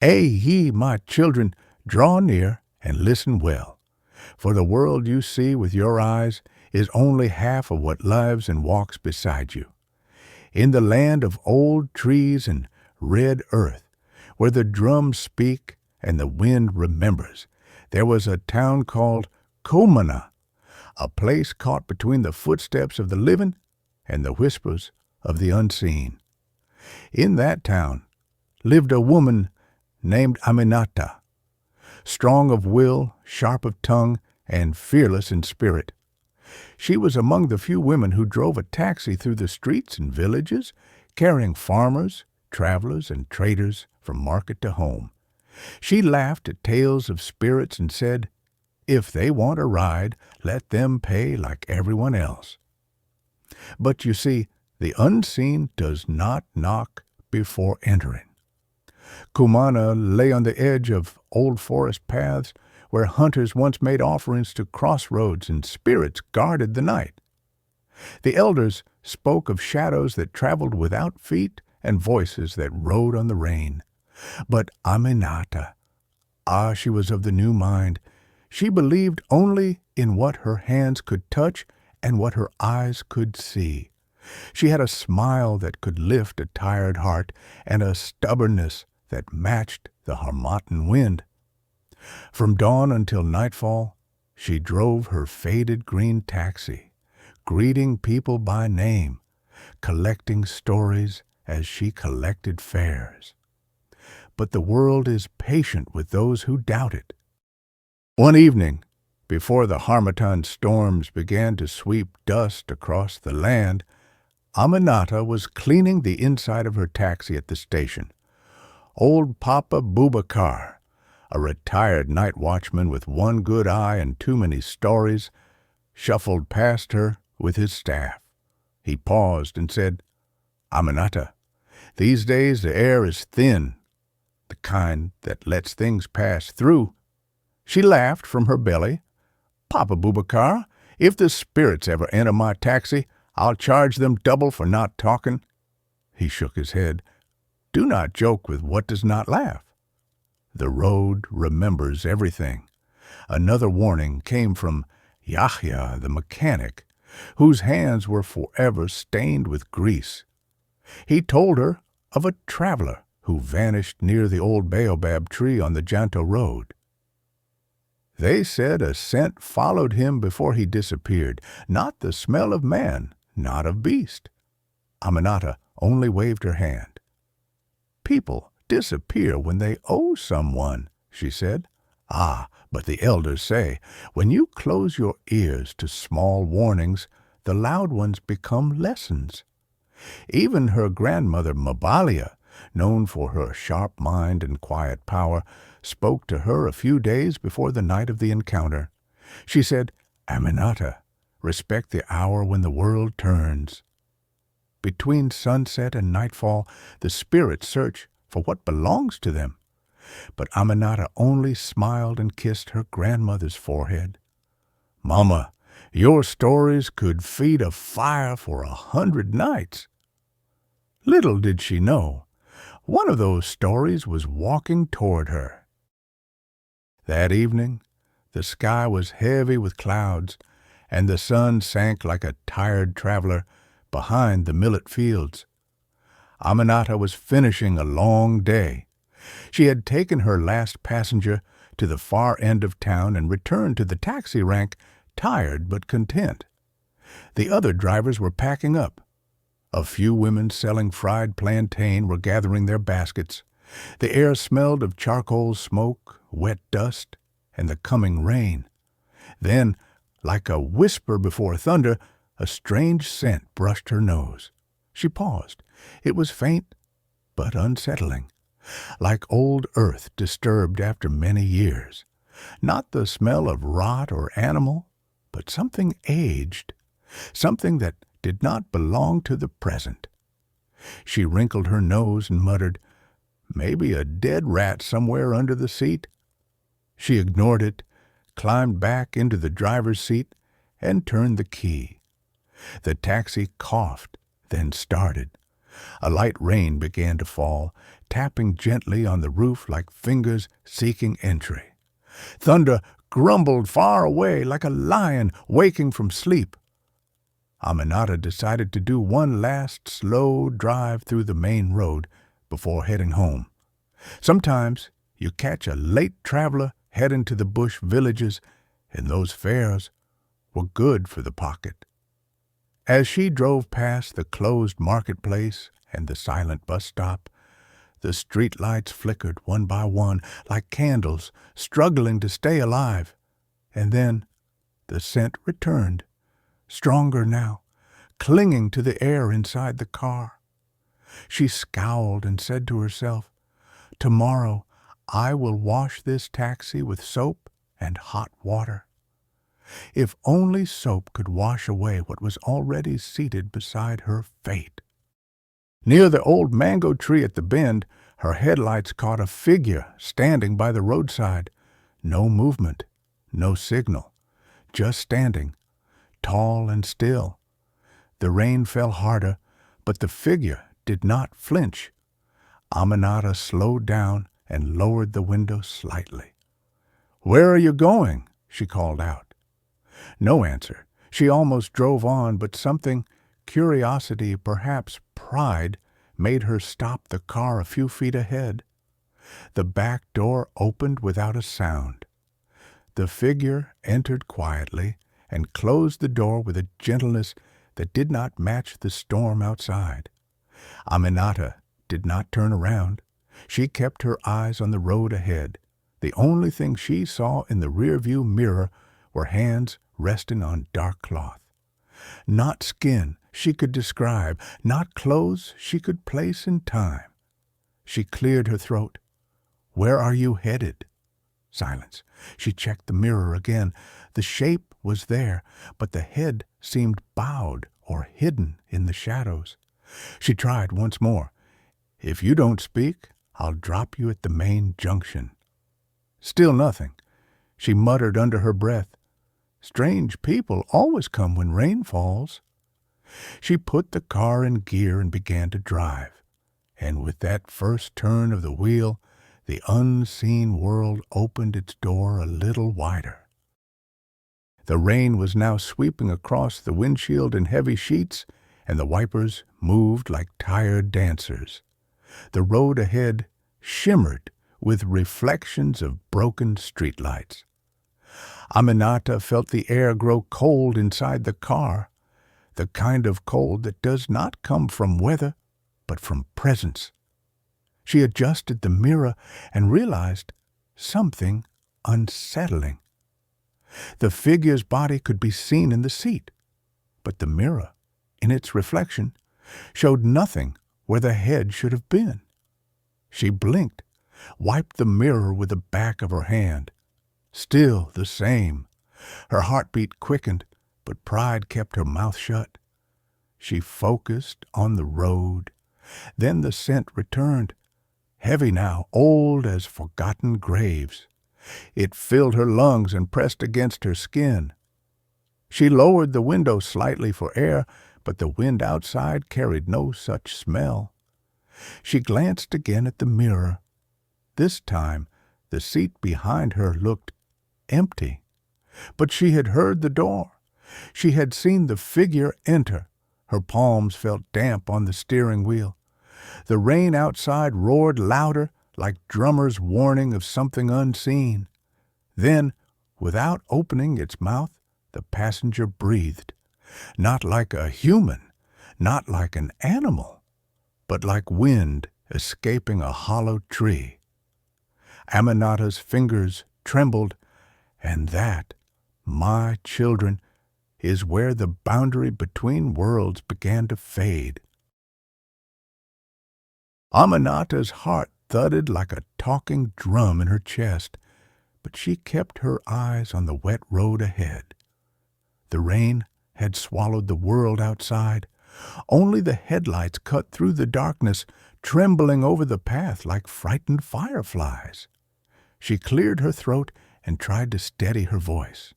Ye, my children, draw near and listen well, for the world you see with your eyes is only half of what lives and walks beside you. In the land of old trees and red earth, where the drums speak and the wind remembers, there was a town called Komana, a place caught between the footsteps of the living and the whispers of the unseen. In that town lived a woman named Aminata, strong of will, sharp of tongue, and fearless in spirit. She was among the few women who drove a taxi through the streets and villages, carrying farmers, travelers, and traders from market to home. She laughed at tales of spirits and said, "If they want a ride, let them pay like everyone else." But you see, the unseen does not knock before entering. Kumana lay on the edge of old forest paths where hunters once made offerings to crossroads and spirits guarded the night. The elders spoke of shadows that traveled without feet and voices that rode on the rain. But Aminata, she was of the new mind. She believed only in what her hands could touch and what her eyes could see. She had a smile that could lift a tired heart and a stubbornness that matched the Harmattan wind. From dawn until nightfall, she drove her faded green taxi, greeting people by name, collecting stories as she collected fares. But the world is patient with those who doubt it. One evening, before the Harmattan storms began to sweep dust across the land, Aminata was cleaning the inside of her taxi at the station. Old Papa Boubacar, a retired night watchman with one good eye and too many stories, shuffled past her with his staff. He paused and said, "Aminata, these days the air is thin, the kind that lets things pass through." She laughed from her belly. "Papa Boubacar, if the spirits ever enter my taxi, I'll charge them double for not talking." He shook his head. "Do not joke with what does not laugh. The road remembers everything." Another warning came from Yahya the mechanic, whose hands were forever stained with grease. He told her of a traveler who vanished near the old baobab tree on the Janto road. They said a scent followed him before he disappeared, not the smell of man, not of beast. Aminata only waved her hand. "People disappear when they owe someone," she said. But the elders say, when you close your ears to small warnings, the loud ones become lessons. Even her grandmother Mabalia, known for her sharp mind and quiet power, spoke to her a few days before the night of the encounter. She said, "Aminata, respect the hour when the world turns." Between sunset and nightfall, the spirits search for what belongs to them. But Aminata only smiled and kissed her grandmother's forehead. "Mama, your stories could feed a fire for 100 nights." Little did she know, one of those stories was walking toward her. That evening, the sky was heavy with clouds, and the sun sank like a tired traveler behind the millet fields. Aminata was finishing a long day. She had taken her last passenger to the far end of town and returned to the taxi rank, tired but content. The other drivers were packing up. A few women selling fried plantain were gathering their baskets. The air smelled of charcoal smoke, wet dust, and the coming rain. Then, like a whisper before thunder, a strange scent brushed her nose. She paused. It was faint, but unsettling, like old earth disturbed after many years. Not the smell of rot or animal, but something aged, something that did not belong to the present. She wrinkled her nose and muttered, "Maybe a dead rat somewhere under the seat." She ignored it, climbed back into the driver's seat, and turned the key. The taxi coughed, then started. A light rain began to fall, tapping gently on the roof like fingers seeking entry. Thunder grumbled far away like a lion waking from sleep. Aminata decided to do one last slow drive through the main road before heading home. Sometimes you catch a late traveler heading to the bush villages, and those fares were good for the pocket. As she drove past the closed marketplace and the silent bus stop, the street lights flickered one by one like candles struggling to stay alive. And then the scent returned, stronger now, clinging to the air inside the car. She scowled and said to herself, "Tomorrow I will wash this taxi with soap and hot water." If only soap could wash away what was already seated beside her fate. Near the old mango tree at the bend, her headlights caught a figure standing by the roadside. No movement, no signal, just standing, tall and still. The rain fell harder, but the figure did not flinch. Aminata slowed down and lowered the window slightly. "Where are you going?" she called out. No answer. She almost drove on, but something, curiosity, perhaps pride, made her stop the car a few feet ahead. The back door opened without a sound. The figure entered quietly and closed the door with a gentleness that did not match the storm outside. Aminata did not turn around. She kept her eyes on the road ahead. The only thing she saw in the rearview mirror were hands resting on dark cloth. Not skin she could describe, not clothes she could place in time. She cleared her throat. "Where are you headed?" Silence. She checked the mirror again. The shape was there, but the head seemed bowed or hidden in the shadows. She tried once more. "If you don't speak, I'll drop you at the main junction." Still nothing. She muttered under her breath, "Strange people always come when rain falls." She put the car in gear and began to drive. And with that first turn of the wheel, the unseen world opened its door a little wider. The rain was now sweeping across the windshield in heavy sheets, and the wipers moved like tired dancers. The road ahead shimmered with reflections of broken streetlights. Aminata felt the air grow cold inside the car, the kind of cold that does not come from weather, but from presence. She adjusted the mirror and realized something unsettling. The figure's body could be seen in the seat, but the mirror, in its reflection, showed nothing where the head should have been. She blinked, wiped the mirror with the back of her hand. Still the same. Her heartbeat quickened, but pride kept her mouth shut. She focused on the road. Then the scent returned, heavy now, old as forgotten graves. It filled her lungs and pressed against her skin. She lowered the window slightly for air, but the wind outside carried no such smell. She glanced again at the mirror. This time the seat behind her looked empty. But she had heard the door. She had seen the figure enter. Her palms felt damp on the steering wheel. The rain outside roared louder, like drummers' warning of something unseen. Then, without opening its mouth, the passenger breathed. Not like a human, not like an animal, but like wind escaping a hollow tree. Aminata's fingers trembled, and that, my children, is where the boundary between worlds began to fade. Aminata's heart thudded like a talking drum in her chest, but she kept her eyes on the wet road ahead. The rain had swallowed the world outside. Only the headlights cut through the darkness, trembling over the path like frightened fireflies. She cleared her throat and tried to steady her voice.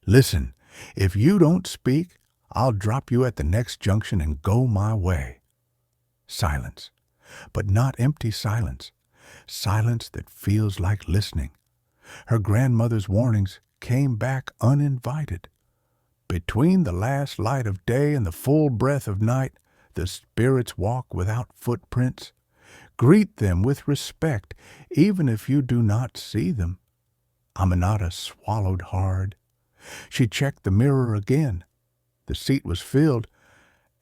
"Listen, if you don't speak, I'll drop you at the next junction and go my way." Silence. but not empty silence, silence that feels like listening. Her grandmother's warnings came back uninvited. Between the last light of day and the full breath of night, the spirits walk without footprints. Greet them with respect, even if you do not see them. Aminata swallowed hard. She checked the mirror again. The seat was filled,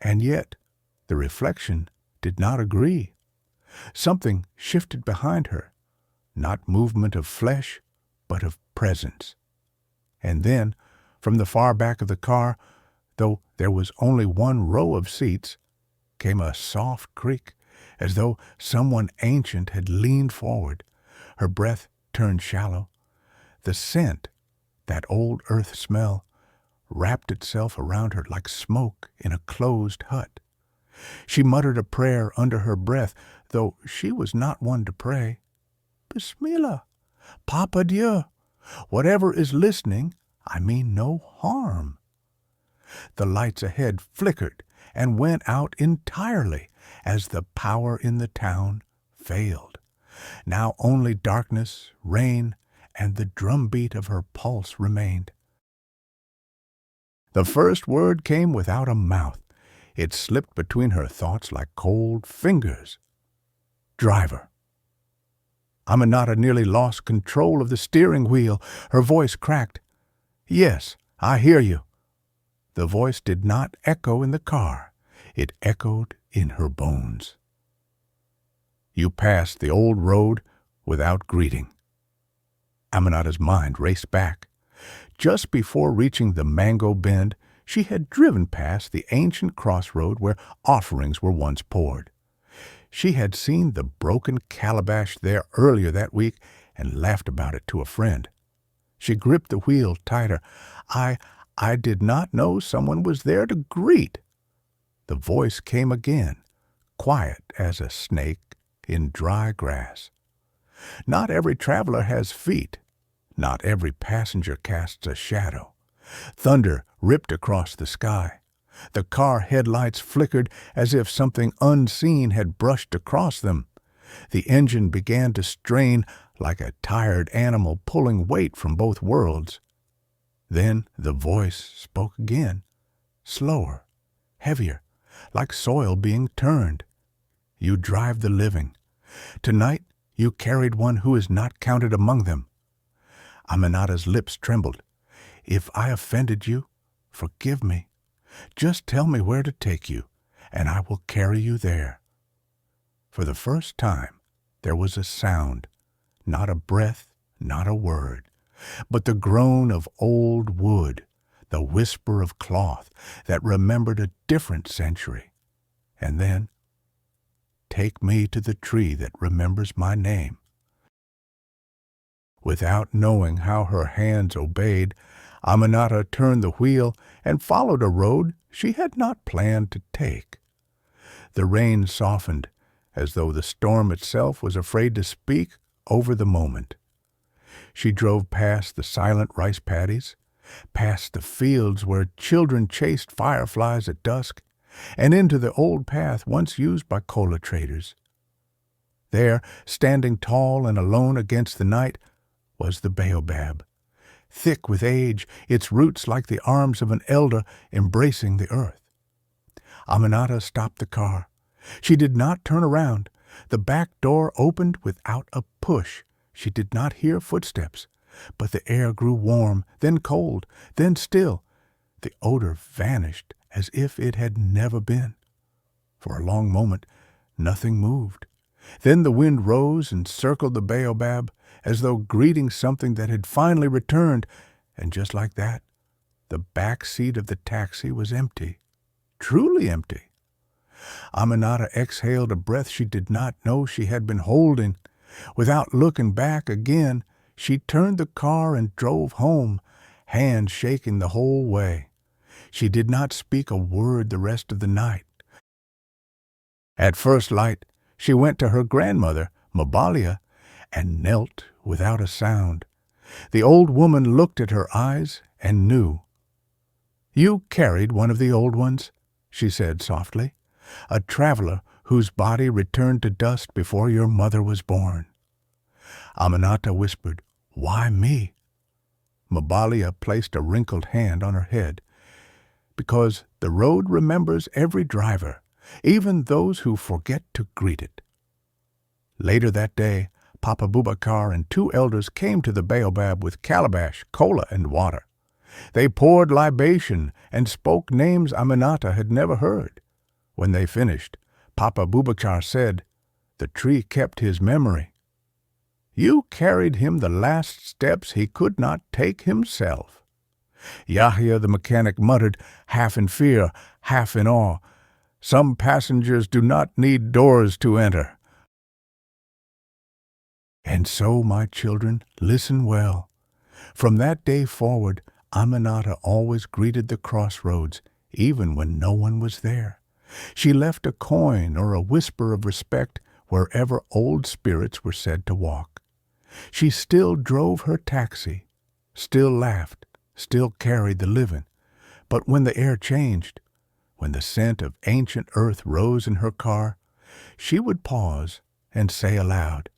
and yet the reflection did not agree. Something shifted behind her, not movement of flesh, but of presence. And then, from the far back of the car, though there was only one row of seats, came a soft creak, as though someone ancient had leaned forward. Her breath turned shallow. The scent, that old earth smell, wrapped itself around her like smoke in a closed hut. She muttered a prayer under her breath, though she was not one to pray. Bismillah, Papa Dieu, whatever is listening, I mean no harm. The lights ahead flickered and went out entirely as the power in the town failed. Now only darkness, rain, and the drumbeat of her pulse remained. The first word came without a mouth. It slipped between her thoughts like cold fingers. Driver. Aminata nearly lost control of the steering wheel. Her voice cracked. Yes, I hear you. The voice did not echo in the car. It echoed in her bones. You passed the old road without greeting. Aminata's mind raced back. Just before reaching the mango bend, she had driven past the ancient crossroad where offerings were once poured. She had seen the broken calabash there earlier that week and laughed about it to a friend. She gripped the wheel tighter. I did not know someone was there to greet. The voice came again, quiet as a snake in dry grass. Not every traveler has feet. Not every passenger casts a shadow. Thunder ripped across the sky. The car headlights flickered as if something unseen had brushed across them. The engine began to strain like a tired animal pulling weight from both worlds. Then the voice spoke again, slower, heavier, like soil being turned. You drive the living. Tonight you carried one who is not counted among them. Aminata's lips trembled. If I offended you, forgive me. Just tell me where to take you, and I will carry you there. For the first time, there was a sound, not a breath, not a word, but the groan of old wood, the whisper of cloth that remembered a different century. And then, take me to the tree that remembers my name. Without knowing how her hands obeyed, Aminata turned the wheel and followed a road she had not planned to take. The rain softened, as though the storm itself was afraid to speak over the moment. She drove past the silent rice paddies, past the fields where children chased fireflies at dusk, and into the old path once used by cola traders. There, standing tall and alone against the night, was the baobab, thick with age, its roots like the arms of an elder embracing the earth. Aminata stopped the car. She did not turn around. The back door opened without a push. She did not hear footsteps, but the air grew warm, then cold, then still. The odor vanished as if it had never been. For a long moment, nothing moved. Then the wind rose and circled the baobab, as though greeting something that had finally returned, and just like that, the back seat of the taxi was empty, truly empty. Aminata exhaled a breath she did not know she had been holding. Without looking back again, she turned the car and drove home, hands shaking the whole way. She did not speak a word the rest of the night. At first light, she went to her grandmother, Mabalia, and knelt without a sound. The old woman looked at her eyes and knew. "You carried one of the old ones," she said softly, "a traveler whose body returned to dust before your mother was born. Aminata whispered, "Why me?" Mabalia placed a wrinkled hand on her head. "Because the road remembers every driver, even those who forget to greet it." Later that day, Papa Bubakar and two elders came to the baobab with calabash, cola, and water. They poured libation and spoke names Aminata had never heard. When they finished, Papa Bubakar said, "The tree kept his memory. You carried him the last steps he could not take himself." Yahya the mechanic muttered, half in fear, half in awe, "Some passengers do not need doors to enter." And so, my children, listen well. From that day forward, Aminata always greeted the crossroads, even when no one was there. She left a coin or a whisper of respect wherever old spirits were said to walk. She still drove her taxi, still laughed, still carried the living. But when the air changed, when the scent of ancient earth rose in her car, she would pause and say aloud,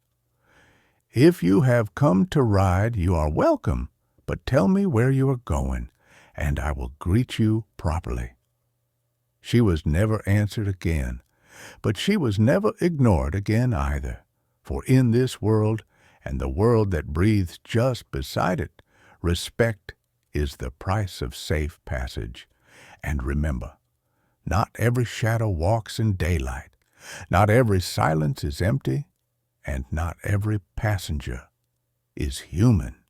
"If you have come to ride, you are welcome, but tell me where you are going, and I will greet you properly." She was never answered again, but she was never ignored again either, for in this world, and the world that breathes just beside it, respect is the price of safe passage. And remember, not every shadow walks in daylight, not every silence is empty, and not every passenger is human.